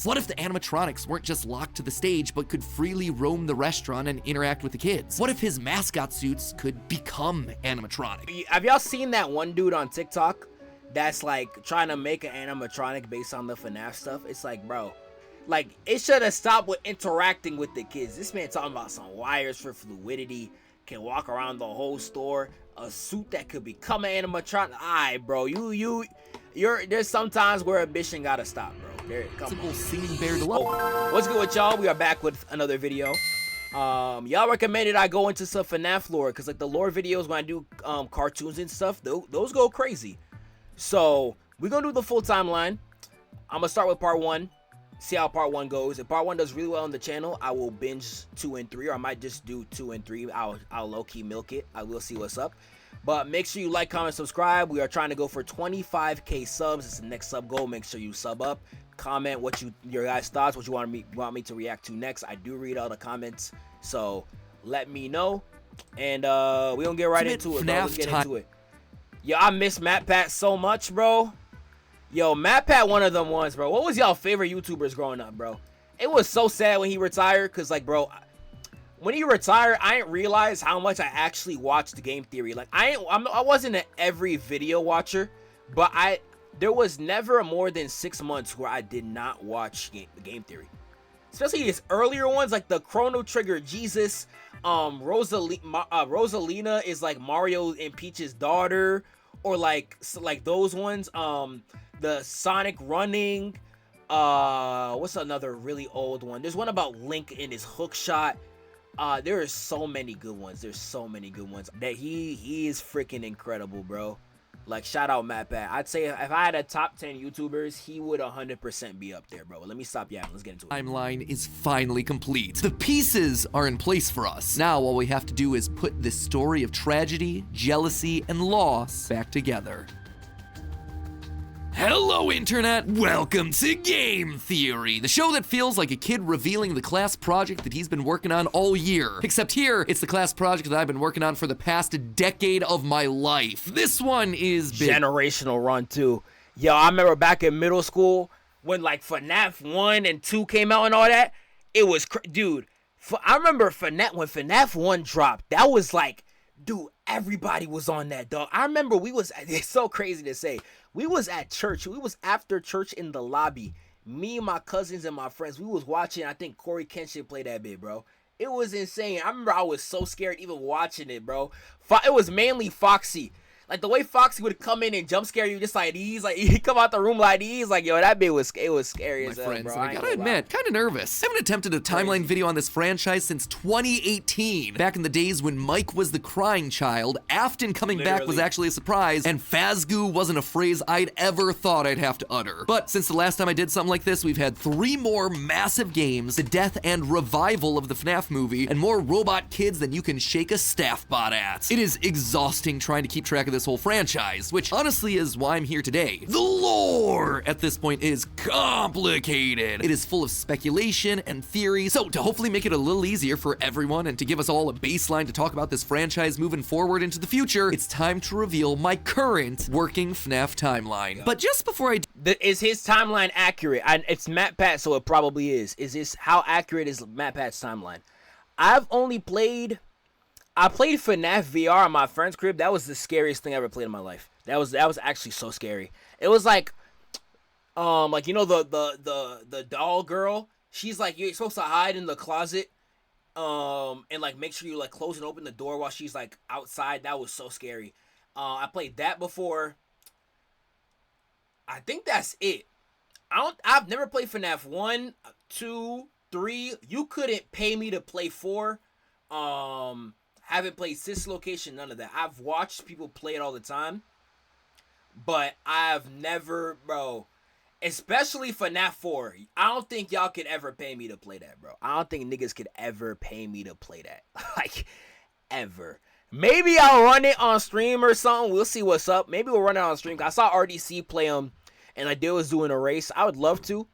What if the animatronics weren't just locked to the stage, but could freely roam the restaurant and interact with the kids? What if his mascot suits could become animatronic? Have y'all seen that one dude on TikTok that's like trying to make an animatronic based on the FNAF stuff? It's like, bro, like it should have stopped with interacting with the kids. This man talking about some wires for fluidity, can walk around the whole store, a suit that could become an animatronic. Alright, bro, there's sometimes where ambition gotta stop, bro. Simple singing bear to love. What's good with y'all? We are back with another video. Y'all recommended I go into some FNAF lore, because like the lore videos when I do cartoons and stuff, those go crazy. So we're gonna do the full timeline. I'm gonna start with part 1, see how part 1 goes. If part 1 does really well on the channel, I will binge 2 and 3, or I might just do 2 and 3. I'll low-key milk it. I will see what's up. But make sure you like, comment, subscribe. We are trying to go for 25k subs. It's the next sub goal. Make sure you sub up. Comment what your guys' thoughts, what you want me to react to next. I do read all the comments, so let me know. And we gonna get right into it, bro. Let's get into it. Yo, I miss MatPat so much, bro. Yo, MatPat one of them ones, bro. What was y'all favorite YouTubers growing up, bro? It was so sad when he retired, cause like, bro, when he retired, I didn't realize how much I actually watched the Game Theory. Like, I wasn't an every video watcher, but there was never more than 6 months where I did not watch Game Theory. Especially his earlier ones, like the Chrono Trigger Jesus, Rosalina is like Mario and Peach's daughter, or like those ones, the Sonic Running, what's another really old one? There's one about Link in his hook shot. There are so many good ones. There's so many good ones. That he is freaking incredible, bro. Like, shout out MatPat. I'd say if I had a top 10 YouTubers, he would 100% be up there, bro. Let me stop yapping. Let's get into it. Timeline is finally complete. The pieces are in place for us. Now all we have to do is put this story of tragedy, jealousy, and loss back together. Hello, Internet! Welcome to Game Theory, the show that feels like a kid revealing the class project that he's been working on all year. Except here, it's the class project that I've been working on for the past decade of my life. This one is big. Generational run, too. Yo, I remember back in middle school, when like FNAF 1 and 2 came out and all that, it was, dude, I remember when FNAF 1 dropped, that was like, dude, everybody was on that, dog. I remember it's so crazy to say, we was at church. We was after church in the lobby. Me, my cousins, and my friends, we was watching, I think Corey Kenshin play that bit, bro. It was insane. I remember I was so scared even watching it, bro. It was mainly Foxy. Like, the way Foxy would come in and jump scare you just like these. Like, he'd come out the room like these. Like, yo, that bit was scary as hell, bro. I gotta admit, kind of nervous. I haven't attempted a timeline video on this franchise since 2018. Back in the days when Mike was the crying child, Afton coming back was actually a surprise, and Fazgoo wasn't a phrase I'd ever thought I'd have to utter. But since the last time I did something like this, we've had 3 more massive games, the death and revival of the FNAF movie, and more robot kids than you can shake a staff bot at. It is exhausting trying to keep track of this whole franchise, which honestly is why I'm here today. The lore at this point is complicated. It is full of speculation and theory, so to hopefully make it a little easier for everyone and to give us all a baseline to talk about this franchise moving forward into the future, it's time to reveal my current working FNAF timeline. But just before I is his timeline accurate? It's MatPat, so it probably is. How accurate is MatPat's timeline? I played FNAF VR on my friend's crib. That was the scariest thing I ever played in my life. That was actually so scary. It was like you know the doll girl. She's like, you're supposed to hide in the closet, and like make sure you like close and open the door while she's like outside. That was so scary. I played that before. I think that's it. I've never played FNAF 1, 2, 3. You couldn't pay me to play 4. Haven't played Sis Location, none of that. I've watched people play it all the time, but I've never, bro, especially FNAF 4. I don't think y'all could ever pay me to play that, bro. I don't think niggas could ever pay me to play that. Like, ever. Maybe I'll run it on stream or something. We'll see what's up. Maybe we'll run it on stream. I saw RDC play them, and like they was doing a race. I would love to.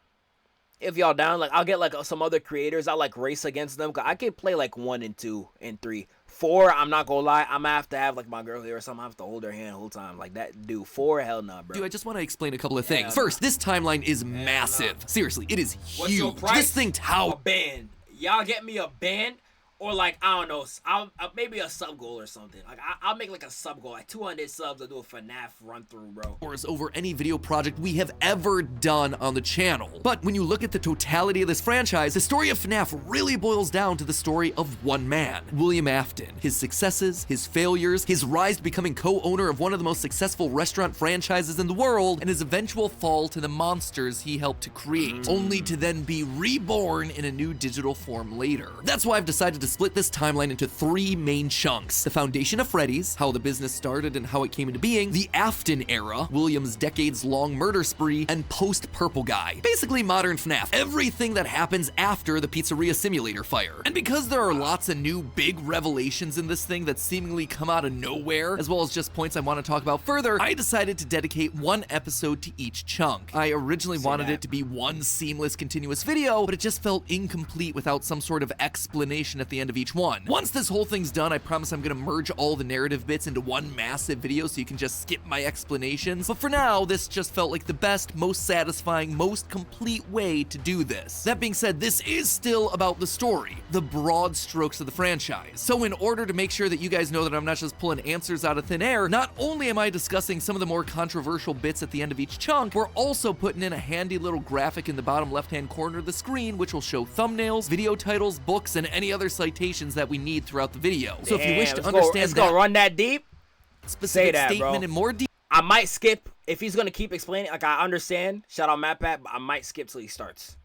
If y'all down, like I'll get like some other creators. I'll like race against them. I can play like 1 and 2 and 3. 4, I'm not gonna lie, I'm gonna have to have like my girl here or something. I have to hold her hand the whole time. Like that dude. 4, hell nah, bro. Dude, I just want to explain a couple of things. First, this timeline is massive. Seriously, it is huge. What's your price? This thing A band. Y'all get me a band. Or like, I don't know, maybe a sub goal or something. Like, I'll make like a sub goal, like 200 subs. I'll do a FNAF run through, bro. Over any video project we have ever done on the channel. But when you look at the totality of this franchise, the story of FNAF really boils down to the story of one man, William Afton. His successes, his failures, his rise to becoming co-owner of one of the most successful restaurant franchises in the world, and his eventual fall to the monsters he helped to create, only to then be reborn in a new digital form later. That's why I've decided to split this timeline into 3 main chunks: the Foundation of Freddy's, how the business started and how it came into being; the Afton era, William's decades-long murder spree; and post-Purple Guy, basically modern FNAF, everything that happens after the Pizzeria Simulator fire. And because there are lots of new big revelations in this thing that seemingly come out of nowhere, as well as just points I want to talk about further, I decided to dedicate 1 episode to each chunk. I originally wanted it to be one seamless, continuous video, but it just felt incomplete without some sort of explanation at the end of each one. Once this whole thing's done, I promise I'm gonna merge all the narrative bits into one massive video so you can just skip my explanations. But for now, this just felt like the best, most satisfying, most complete way to do this. That being said, this is still about the story, the broad strokes of the franchise. So in order to make sure that you guys know that I'm not just pulling answers out of thin air, not only am I discussing some of the more controversial bits at the end of each chunk, we're also putting in a handy little graphic in the bottom left-hand corner of the screen, which will show thumbnails, video titles, books, and any other citations that we need throughout the video. So if you wish to understand let's go run that deep. Specific that, statement bro. in more detail, I might skip if he's gonna keep explaining. Like, I understand. Shout out MatPat, but I might skip till he starts.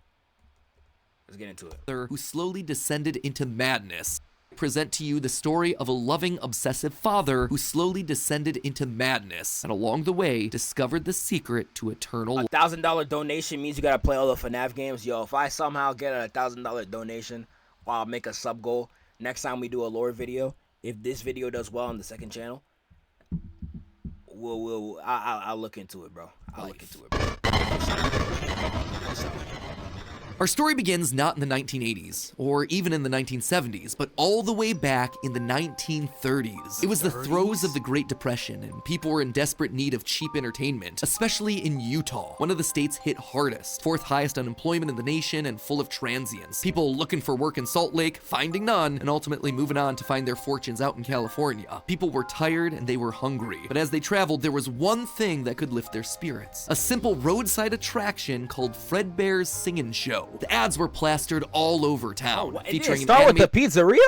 Let's get into it. who slowly descended into madness. Present to you the story of a loving, obsessive father who slowly descended into madness, and along the way discovered the secret to eternal life. $1,000 donation means you gotta play all the FNAF games. Yo, if I somehow get a $1,000 donation while I make a sub goal, next time we do a lore video, if this video does well on the second channel, I'll look into it, bro. I'll look into it, bro. Our story begins not in the 1980s, or even in the 1970s, but all the way back in the 1930s. It was the throes of the Great Depression, and people were in desperate need of cheap entertainment, especially in Utah, one of the states hit hardest, 4th highest unemployment in the nation, and full of transients. People looking for work in Salt Lake, finding none, and ultimately moving on to find their fortunes out in California. People were tired and they were hungry, but as they traveled, there was one thing that could lift their spirits: a simple roadside attraction called Fredbear's Singin' Show. The ads were plastered all over town, featuring an start with the pizzeria?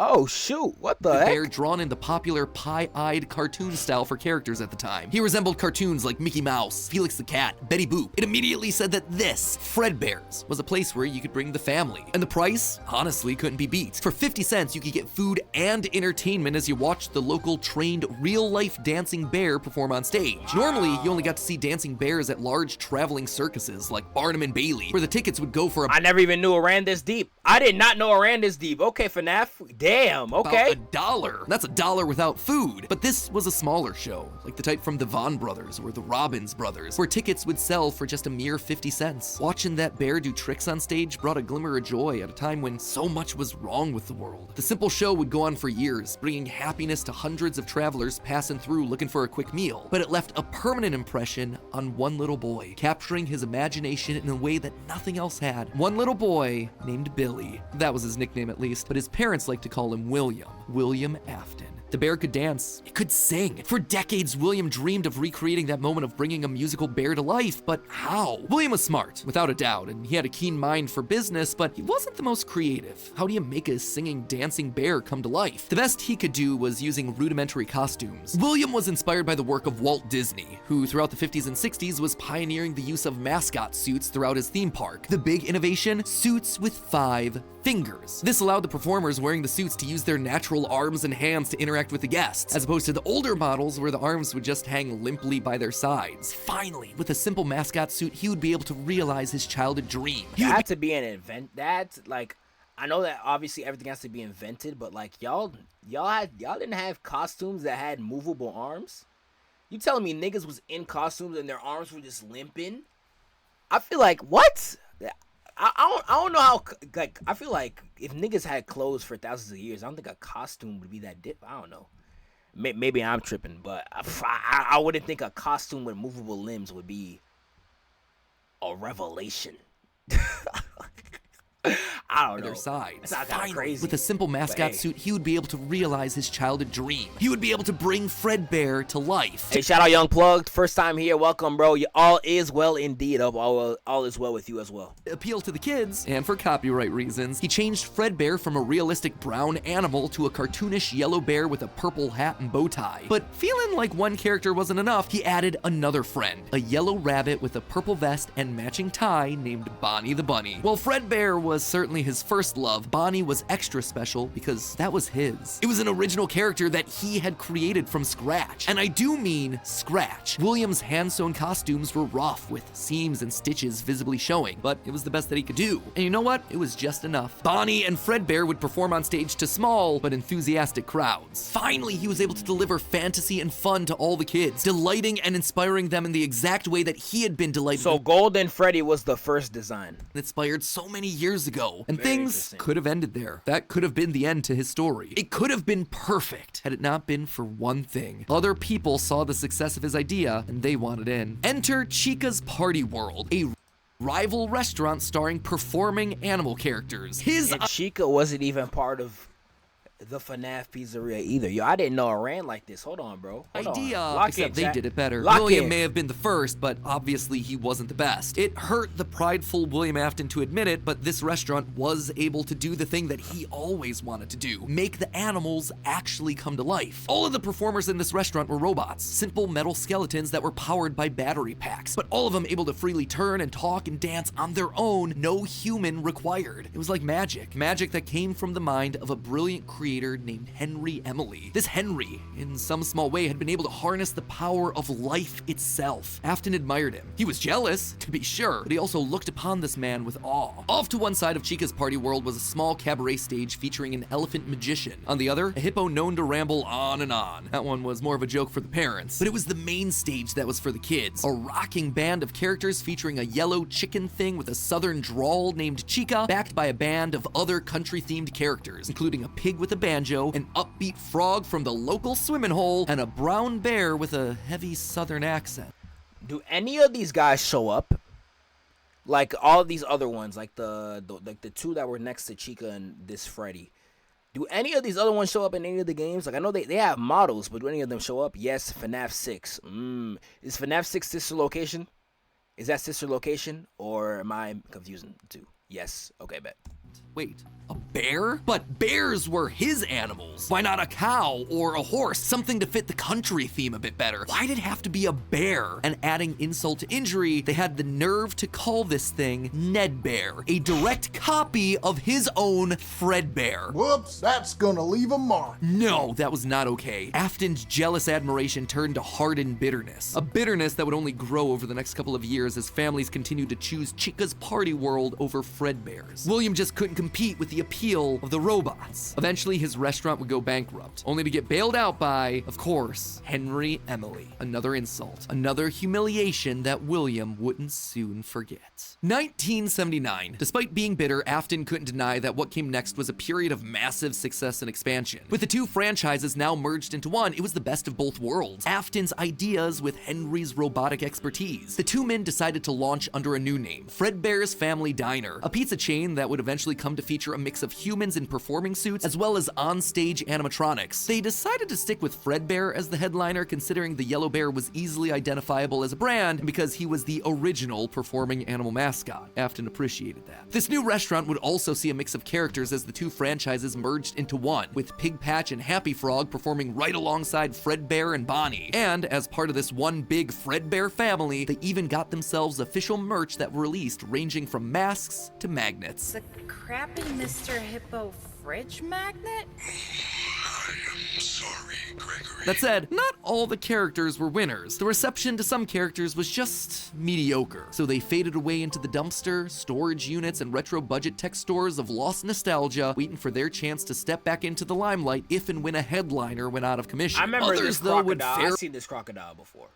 Oh shoot, what the heck? Bear drawn in the popular pie-eyed cartoon style for characters at the time. He resembled cartoons like Mickey Mouse, Felix the Cat, Betty Boop. It immediately said that this, Fredbear's, was a place where you could bring the family. And the price, honestly, couldn't be beat. For 50 cents, you could get food and entertainment as you watched the local trained real-life dancing bear perform on stage. Normally, you only got to see dancing bears at large traveling circuses like Barnum and Bailey, where the tickets would go for I never even knew it ran this deep. I did not know it ran this deep. Okay, FNAF. Damn, okay. About $1. That's $1 without food. But this was a smaller show, like the type from the Vaughn brothers or the Robbins brothers, where tickets would sell for just a mere 50 cents. Watching that bear do tricks on stage brought a glimmer of joy at a time when so much was wrong with the world. The simple show would go on for years, bringing happiness to hundreds of travelers passing through looking for a quick meal. But it left a permanent impression on one little boy, capturing his imagination in a way that nothing else had. One little boy named Billy. That was his nickname at least, but his parents liked to call him William Afton. The bear could dance, it could sing. For decades, William dreamed of recreating that moment of bringing a musical bear to life, but how? William was smart, without a doubt, and he had a keen mind for business, but he wasn't the most creative. How do you make a singing, dancing bear come to life? The best he could do was using rudimentary costumes. William was inspired by the work of Walt Disney, who throughout the 50s and 60s was pioneering the use of mascot suits throughout his theme park. The big innovation? Suits with 5 fingers. This allowed the performers wearing the suits to use their natural arms and hands to interact with the guests, as opposed to the older models where the arms would just hang limply by their sides. Finally, with a simple mascot suit, he would be able to realize his childhood dream. That had to be an event. That's like, I know that obviously everything has to be invented, but like y'all didn't have costumes that had movable arms. You telling me niggas was in costumes and their arms were just limping? I feel like, what? I don't know how, like, I feel like if niggas had clothes for thousands of years, I don't think a costume would be that dip. I don't know. Maybe I'm tripping, but I wouldn't think a costume with movable limbs would be a revelation. I don't know. Their side. Finally, crazy. With a simple mascot suit, he would be able to realize his childhood dream. He would be able to bring Fredbear to life. Hey, shout out Young Plugged. First time here. Welcome, bro. All is well indeed. All is well with you as well. Appeal to the kids, and for copyright reasons, he changed Fredbear from a realistic brown animal to a cartoonish yellow bear with a purple hat and bow tie. But feeling like one character wasn't enough, he added another friend, a yellow rabbit with a purple vest and matching tie named Bonnie the Bunny. While Fredbear was certainly his first love, Bonnie was extra special because that was his. It was an original character that he had created from scratch. And I do mean scratch. William's hand-sewn costumes were rough with seams and stitches visibly showing, but it was the best that he could do. And you know what? It was just enough. Bonnie and Fredbear would perform on stage to small but enthusiastic crowds. Finally, he was able to deliver fantasy and fun to all the kids, delighting and inspiring them in the exact way that he had been delighted. So Golden Freddy was the first design. Inspired so many years ago, and things could have ended there. That could have been the end to his story. It could have been perfect had it not been for one thing. Other people saw the success of his idea and they wanted in. Enter Chica's Party World, a rival restaurant starring performing animal characters. And Chica wasn't even part of the FNAF pizzeria either. Yo, I didn't know it ran like this. Hold on, bro. Except they did it better. William may have been the first, but obviously he wasn't the best. It hurt the prideful William Afton to admit it, but this restaurant was able to do the thing that he always wanted to do, make the animals actually come to life. All of the performers in this restaurant were robots, simple metal skeletons that were powered by battery packs, but all of them able to freely turn and talk and dance on their own, no human required. It was like magic that came from the mind of a brilliant creator named Henry Emily. This Henry, in some small way, had been able to harness the power of life itself. Afton admired him. He was jealous, to be sure, but he also looked upon this man with awe. Off to one side of Chica's Party World was a small cabaret stage featuring an elephant magician. On the other, a hippo known to ramble on and on. That one was more of a joke for the parents, but it was the main stage that was for the kids. A rocking band of characters featuring a yellow chicken thing with a southern drawl named Chica, backed by a band of other country-themed characters, including a pig with a banjo, an upbeat frog from the local swimming hole, and a brown bear with a heavy southern accent. Do any of these guys show up? Like all of these other ones, like the two that were next to Chica and this Freddy. Do any of these other ones show up in any of the games? Like I know they have models, but do any of them show up? Yes, FNAF 6. Is FNAF 6 sister location? Is that sister location, or am I confusing the two? Yes. Okay, bet. Wait, a bear? But bears were his animals. Why not a cow or a horse? Something to fit the country theme a bit better. Why'd it have to be a bear? And adding insult to injury, they had the nerve to call this thing Ned Bear, a direct copy of his own Fredbear. Whoops, that's gonna leave a mark. No, that was not okay. Afton's jealous admiration turned to hardened bitterness. A bitterness that would only grow over the next couple of years as families continued to choose Chica's Party World over Fredbear's. William just couldn't compete with the appeal of the robots. Eventually, his restaurant would go bankrupt, only to get bailed out by, of course, Henry Emily. Another insult, another humiliation that William wouldn't soon forget. 1979. Despite being bitter, Afton couldn't deny that what came next was a period of massive success and expansion. With the two franchises now merged into one, it was the best of both worlds. Afton's ideas with Henry's robotic expertise. The two men decided to launch under a new name, Fredbear's Family Diner, a pizza chain that would eventually come to feature a mix of humans in performing suits as well as on-stage animatronics. They decided to stick with Fredbear as the headliner, considering the yellow bear was easily identifiable as a brand and because he was the original performing animal mascot. Afton appreciated that. This new restaurant would also see a mix of characters as the two franchises merged into one, with Pig Patch and Happy Frog performing right alongside Fredbear and Bonnie. And as part of this one big Fredbear family, they even got themselves official merch that were released, ranging from masks to magnets. The crappy Mr. Hippo fridge magnet? I'm sorry, Gregory. That said, not all the characters were winners. The reception to some characters was just mediocre, so they faded away into the dumpster, storage units, and retro budget tech stores of lost nostalgia, waiting for their chance to step back into the limelight if and when a headliner went out of commission. I remember Others, this though, crocodile. I've seen this crocodile before.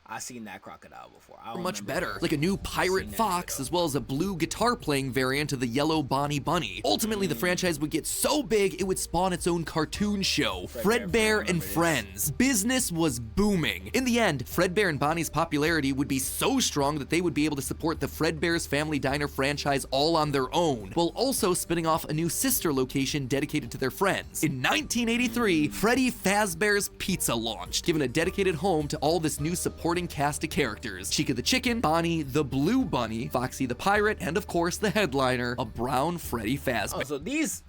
I seen that crocodile before. I don't much remember better, that. like a new pirate Seen that fox, shit, as well as a blue guitar playing variant of the yellow Bonnie Bunny. Ultimately, the franchise would get so big, it would spawn its own cartoon show, Fredbear and Friends. Business was booming. In the end, Fredbear and Bonnie's popularity would be so strong that they would be able to support the Fredbear's Family Diner franchise all on their own, while also spinning off a new sister location dedicated to their friends. In 1983, Freddy Fazbear's Pizza launched, giving a dedicated home to all this new supporting cast of characters. Chica the Chicken, Bonnie the Blue Bunny, Foxy the Pirate, and of course the headliner, a brown Freddy Fazbear.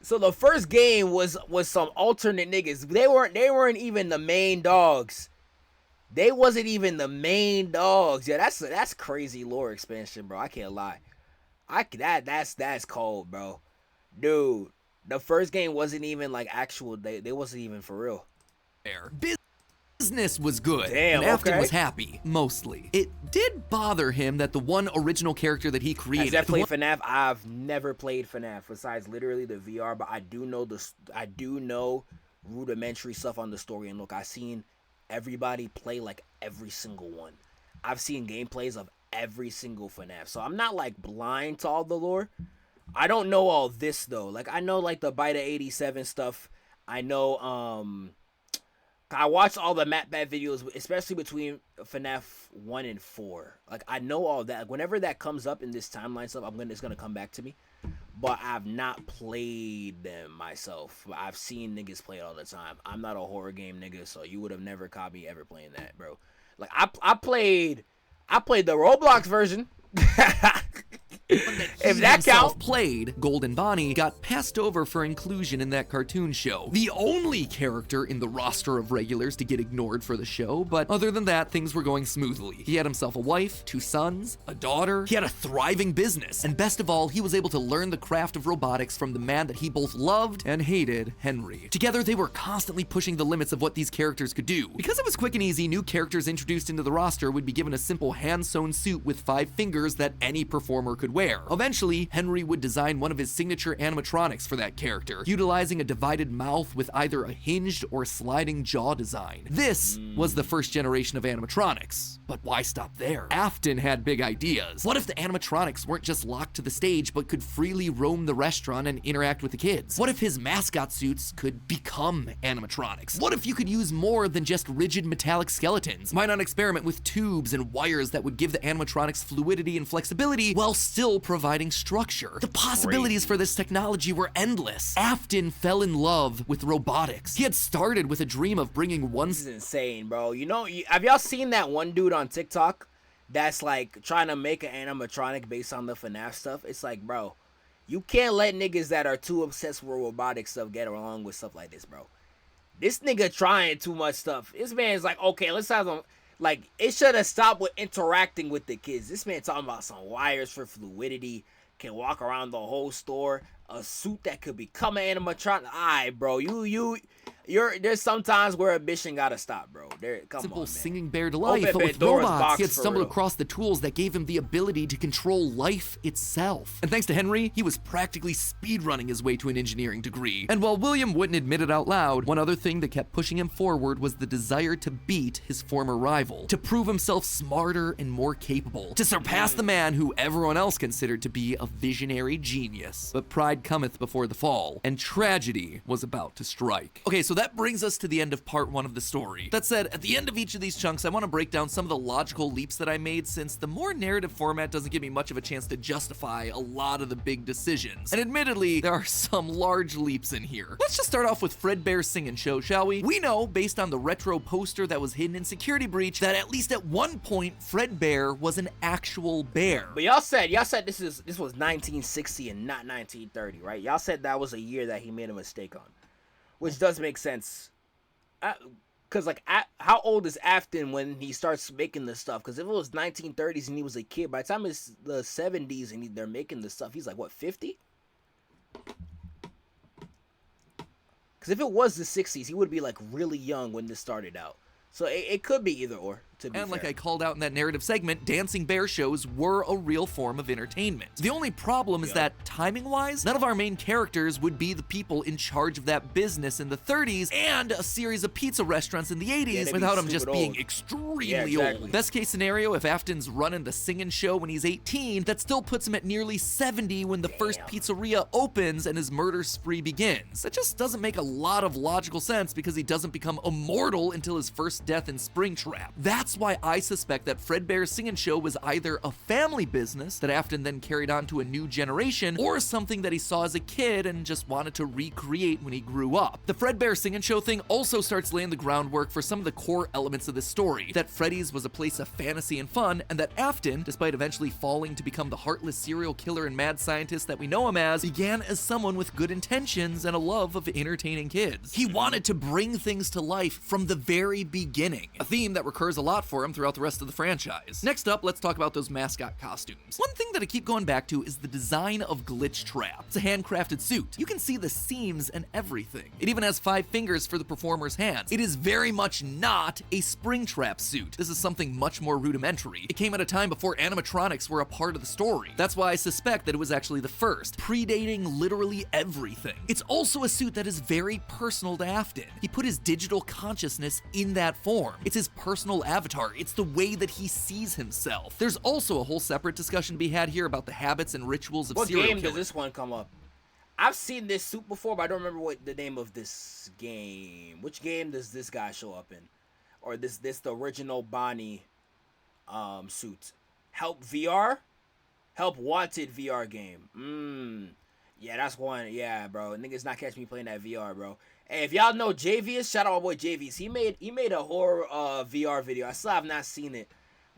So the first game was some alternate niggas. They weren't even the main dogs. They wasn't even the main dogs. Yeah, that's crazy lore expansion, bro. I can't lie. That's cold, bro. Dude, the first game wasn't even like actual. They wasn't even for real. Business was good, Damn, and Afton okay. was happy, mostly. It did bother him that the one original character that he created... Has that played FNAF? I've never played FNAF besides literally the VR, but I do know rudimentary stuff on the story. And look, I've seen everybody play like every single one. I've seen gameplays of every single FNAF, so I'm not like blind to all the lore. I don't know all this though. Like I know like the Beta 87 stuff. I know I watched all the map bat videos, especially between FNAF 1 and 4. Like, I know all that. Like, whenever that comes up in this timeline stuff, it's gonna come back to me. But I've not played them myself. I've seen niggas play it all the time. I'm not a horror game nigga, so you would have never caught me ever playing that, bro. Like, I played the Roblox version. If that counts. Played, Golden Bonnie got passed over for inclusion in that cartoon show. The only character in the roster of regulars to get ignored for the show, but other than that, things were going smoothly. He had himself a wife, 2 sons, a daughter. He had a thriving business, and best of all, he was able to learn the craft of robotics from the man that he both loved and hated, Henry. Together, they were constantly pushing the limits of what these characters could do. Because it was quick and easy, new characters introduced into the roster would be given a simple hand-sewn suit with 5 fingers that any performer could wear. Eventually, Henry would design one of his signature animatronics for that character, utilizing a divided mouth with either a hinged or sliding jaw design. This was the first generation of animatronics. But why stop there? Afton had big ideas. What if the animatronics weren't just locked to the stage, but could freely roam the restaurant and interact with the kids? What if his mascot suits could become animatronics? What if you could use more than just rigid metallic skeletons? Why not experiment with tubes and wires that would give the animatronics fluidity and flexibility while still providing structure? The possibilities for this technology were endless. Afton fell in love with robotics. He had started with a dream of bringing one... This is insane, bro. You know, have y'all seen that one dude on TikTok that's like trying to make an animatronic based on the FNAF stuff? It's like, bro, you can't let niggas that are too obsessed with robotic stuff get along with stuff like this, bro. This nigga trying too much stuff. This man's like, okay, let's have some... Like, it should have stopped with interacting with the kids. This man talking about some wires for fluidity, can walk around the whole store, a suit that could become an animatronic. Alright, bro, there's sometimes where ambition gotta stop, bro. Come simple on, man. singing bear to life, but with Pandora's robots, box he had for stumbled real. across the tools that gave him the ability to control life itself. And thanks to Henry, he was practically speedrunning his way to an engineering degree. And while William wouldn't admit it out loud, one other thing that kept pushing him forward was the desire to beat his former rival, to prove himself smarter and more capable, to surpass the man who everyone else considered to be a visionary genius. But pride cometh before the fall, and tragedy was about to strike. Okay, so that brings us to the end of part 1 of the story. That said, at the end of each of these chunks, I want to break down some of the logical leaps that I made, since the more narrative format doesn't give me much of a chance to justify a lot of the big decisions. And admittedly, there are some large leaps in here. Let's just start off with Fredbear's Singing Show, shall we? We know, based on the retro poster that was hidden in Security Breach, that at least at one point, Fredbear was an actual bear. But y'all said this was 1960 and not 1930, right? Y'all said that was a year that he made a mistake on, which does make sense. Because like, how old is Afton when he starts making this stuff? Because if it was 1930s and he was a kid, by the time it's the 70s and they're making this stuff, he's like, what, 50? Because if it was the 60s, he would be like really young when this started out. So it could be either or. And like I called out in that narrative segment, dancing bear shows were a real form of entertainment. The only problem is that, timing-wise, none of our main characters would be the people in charge of that business in the 30s and a series of pizza restaurants in the 80s without them just being extremely old. Best case scenario, if Afton's running the singing show when he's 18, that still puts him at nearly 70 when the first pizzeria opens and his murder spree begins. That just doesn't make a lot of logical sense because he doesn't become immortal until his first death in Springtrap. That's why I suspect that Fredbear's singing show was either a family business that Afton then carried on to a new generation, or something that he saw as a kid and just wanted to recreate when he grew up. The Fredbear singing show thing also starts laying the groundwork for some of the core elements of this story, that Freddy's was a place of fantasy and fun, and that Afton, despite eventually falling to become the heartless serial killer and mad scientist that we know him as, began as someone with good intentions and a love of entertaining kids. He wanted to bring things to life from the very beginning, a theme that recurs a lot for him throughout the rest of the franchise. Next up, let's talk about those mascot costumes. One thing that I keep going back to is the design of Glitch Trap. It's a handcrafted suit. You can see the seams and everything. It even has 5 fingers for the performer's hands. It is very much not a Springtrap suit. This is something much more rudimentary. It came at a time before animatronics were a part of the story. That's why I suspect that it was actually the first, predating literally everything. It's also a suit that is very personal to Afton. He put his digital consciousness in that form. It's his personal avatar. It's the way that he sees himself. There's also a whole separate discussion to be had here about the habits and rituals of serial killers. What game does this one come up? I've seen this suit before, but I don't remember what the name of this game. Which game does this guy show up in? Or this the original Bonnie suit? Help VR? Help Wanted VR game. Yeah, that's one. Yeah, bro. Niggas not catching me playing that VR, bro. Hey, if y'all know JVS, shout out my boy JVS. He made a horror VR video. I still have not seen it,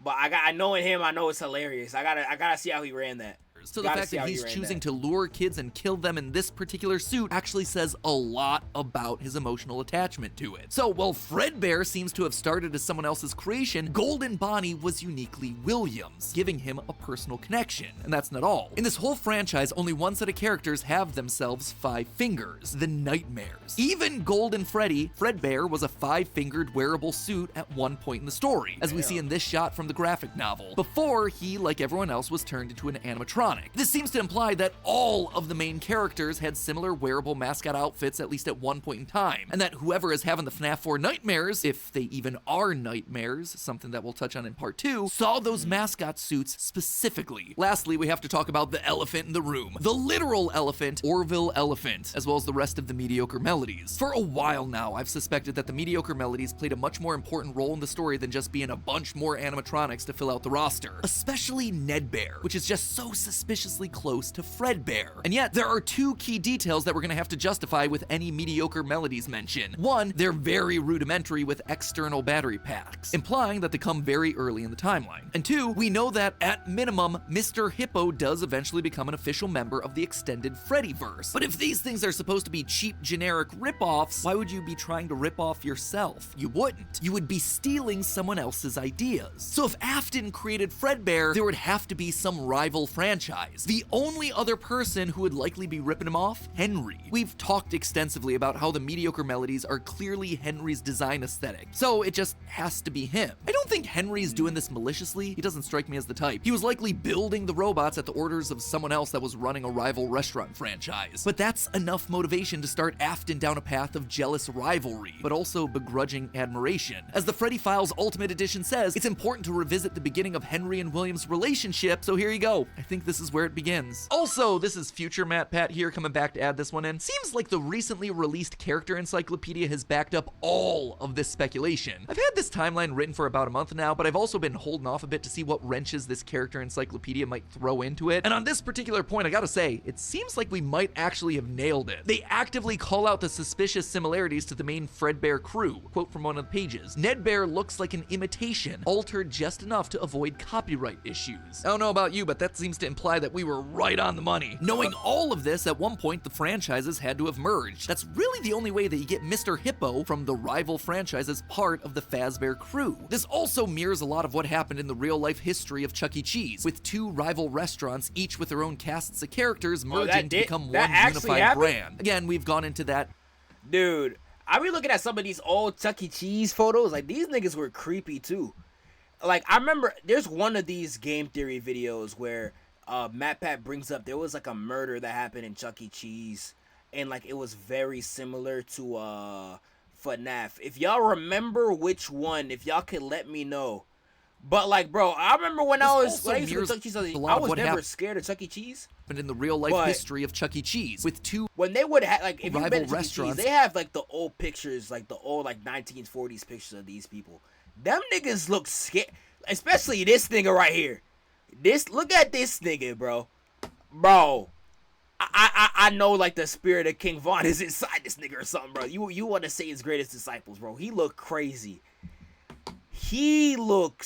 but I know him. I know it's hilarious. I gotta see how he ran that. So the fact that he's choosing to lure kids and kill them in this particular suit actually says a lot about his emotional attachment to it. So while Fredbear seems to have started as someone else's creation, Golden Bonnie was uniquely Williams, giving him a personal connection. And that's not all. In this whole franchise, only one set of characters have themselves 5 fingers, the Nightmares. Even Golden Freddy, Fredbear was a 5-fingered wearable suit at one point in the story, as we see in this shot from the graphic novel, before he, like everyone else, was turned into an animatronic. This seems to imply that all of the main characters had similar wearable mascot outfits at least at one point in time, and that whoever is having the FNAF 4 nightmares, if they even are nightmares, something that we'll touch on in part 2, saw those mascot suits specifically. Lastly, we have to talk about the elephant in the room. The literal elephant, Orville Elephant, as well as the rest of the mediocre melodies. For a while now, I've suspected that the mediocre melodies played a much more important role in the story than just being a bunch more animatronics to fill out the roster. Especially Ned Bear, which is just so suspiciously close to Fredbear. And yet, there are 2 key details that we're gonna have to justify with any mediocre melodies mention. One, they're very rudimentary with external battery packs, implying that they come very early in the timeline. And 2, we know that, at minimum, Mr. Hippo does eventually become an official member of the extended Freddyverse. But if these things are supposed to be cheap, generic rip-offs, why would you be trying to rip off yourself? You wouldn't. You would be stealing someone else's ideas. So if Afton created Fredbear, there would have to be some rival franchise. The only other person who would likely be ripping him off? Henry. We've talked extensively about how the mediocre melodies are clearly Henry's design aesthetic, so it just has to be him. I don't think Henry's doing this maliciously. He doesn't strike me as the type. He was likely building the robots at the orders of someone else that was running a rival restaurant franchise. But that's enough motivation to start Afton down a path of jealous rivalry, but also begrudging admiration. As the Freddy Files Ultimate Edition says, it's important to revisit the beginning of Henry and William's relationship, so here you go. I think this is where it begins. Also, this is future Matt Pat here coming back to add this one in. Seems like the recently released character encyclopedia has backed up all of this speculation. I've had this timeline written for about a month now, but I've also been holding off a bit to see what wrenches this character encyclopedia might throw into it. And on this particular point, I gotta say, it seems like we might actually have nailed it. They actively call out the suspicious similarities to the main Fredbear crew. Quote from one of the pages: Ned Bear looks like an imitation, altered just enough to avoid copyright issues. I don't know about you, but that seems to imply that we were right on the money. Knowing all of this, at one point the franchises had to have merged. That's really the only way that you get Mr. Hippo from the rival franchise as part of the Fazbear crew. This also mirrors a lot of what happened in the real-life history of Chuck E. Cheese, with 2 rival restaurants, each with their own casts of characters, merging to become one unified brand. Again, we've gone into that. Dude, I be looking at some of these old Chuck E. Cheese photos, like these niggas were creepy too. like, I remember there's one of these game theory videos where MatPat brings up there was like a murder that happened in Chuck E. Cheese, and like it was very similar to FNAF. If y'all remember which one, if y'all could let me know. But like, bro, I remember when I used to go to Chuck E. Cheese, I was never scared of Chuck E. Cheese. But in the real life history of Chuck E. Cheese, with two when they would have like if you've been to Chuck E. restaurants, Cheese, they have like the old pictures, like the old like 1940s pictures of these people. Them niggas look scared, especially this nigga right here. Look at this nigga, bro. I know like the spirit of King Von is inside this nigga or something, bro. You want to say his greatest disciples, bro? He look crazy. He look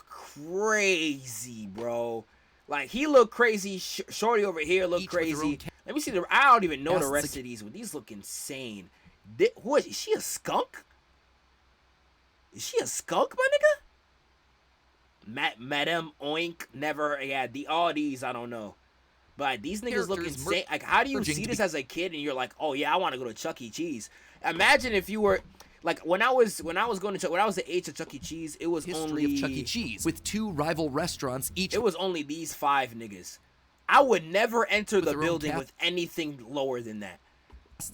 crazy, bro. Like he look crazy. Shorty over here look crazy. Let me see I don't even know the rest of these, but these look insane. Who is she? A skunk? Is she a skunk, my nigga? Madame Oink, never. Yeah, all these I don't know. But these niggas look insane. Like, how do you see this as a kid and you're like, oh yeah, I want to go to Chuck E. Cheese? Imagine if you were like when I was the age of Chuck E. Cheese, it was only of Chuck E. Cheese with two rival restaurants each. It was only these 5 niggas. I would never enter the building with anything lower than that.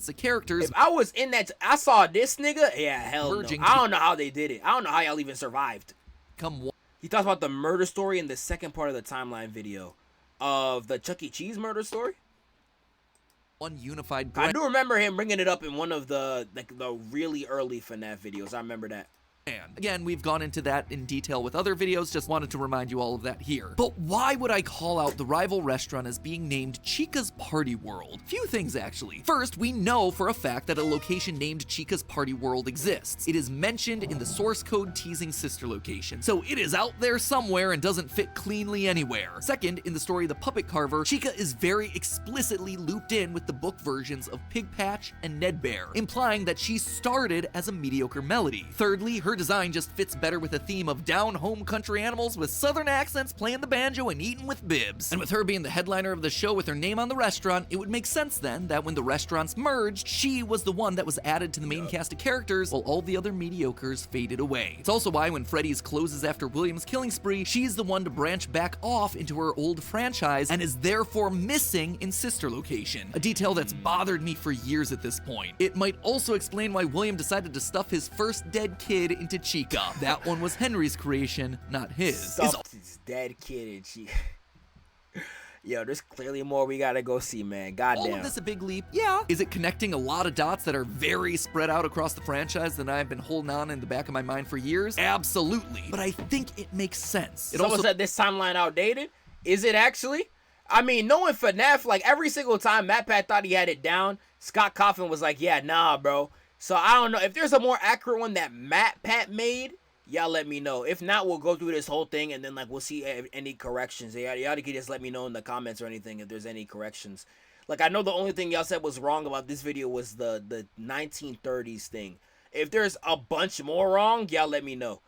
The characters. If I was in that, I saw this nigga. Yeah, hell no. I don't know how they did it. I don't know how y'all even survived. He talks about the murder story in the second part of the timeline video of the Chuck E. Cheese murder story. One unified. I do remember him bringing it up in one of the really early FNAF videos. I remember that. Again, we've gone into that in detail with other videos, just wanted to remind you all of that here. But why would I call out the rival restaurant as being named Chica's Party World? Few things, actually. First, we know for a fact that a location named Chica's Party World exists. It is mentioned in the source code teasing sister location, so it is out there somewhere and doesn't fit cleanly anywhere. Second, in the story of the Puppet Carver, Chica is very explicitly looped in with the book versions of Pig Patch and Ned Bear, implying that she started as a mediocre melody. Thirdly, her design just fits better with the theme of down-home country animals with southern accents playing the banjo and eating with bibs. And with her being the headliner of the show with her name on the restaurant, it would make sense then that when the restaurants merged, she was the one that was added to the main cast of characters while all the other mediocres faded away. It's also why when Freddy's closes after William's killing spree, she's the one to branch back off into her old franchise and is therefore missing in sister location. A detail that's bothered me for years at this point. It might also explain why William decided to stuff his first dead kid into Chica. That one was Henry's creation, not his. Stuffed his dead kid in Chica. Yo, there's clearly more we gotta go see, man. Goddamn. All of this a big leap? Yeah. Is it connecting a lot of dots that are very spread out across the franchise that I've been holding on in the back of my mind for years? Absolutely. But I think it makes sense. Someone said this timeline outdated. Is it actually? I mean, knowing FNAF, like every single time MatPat thought he had it down, Scott Coffin was like, yeah, nah, bro. So I don't know if there's a more accurate one that MatPat made. Y'all let me know. If not, we'll go through this whole thing and then like we'll see any corrections. Y'all can just let me know in the comments or anything if there's any corrections. Like I know the only thing y'all said was wrong about this video was the 1930s thing. If there's a bunch more wrong, y'all let me know.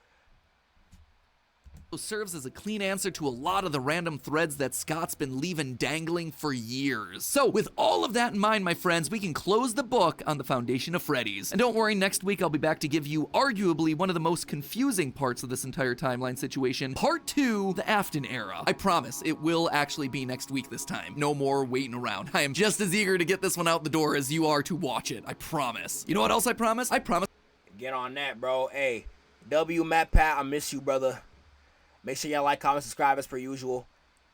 Serves as a clean answer to a lot of the random threads that Scott's been leaving dangling for years. So with all of that in mind, my friends, we can close the book on the Foundation of Freddy's. And don't worry, next week I'll be back to give you arguably one of the most confusing parts of this entire timeline situation, Part 2, the Afton era. I promise, it will actually be next week this time. No more waiting around. I am just as eager to get this one out the door as you are to watch it. I promise. You know what else I promise? I promise. Get on that, bro. Hey, MatPat, I miss you, brother. Make sure y'all like, comment, subscribe as per usual.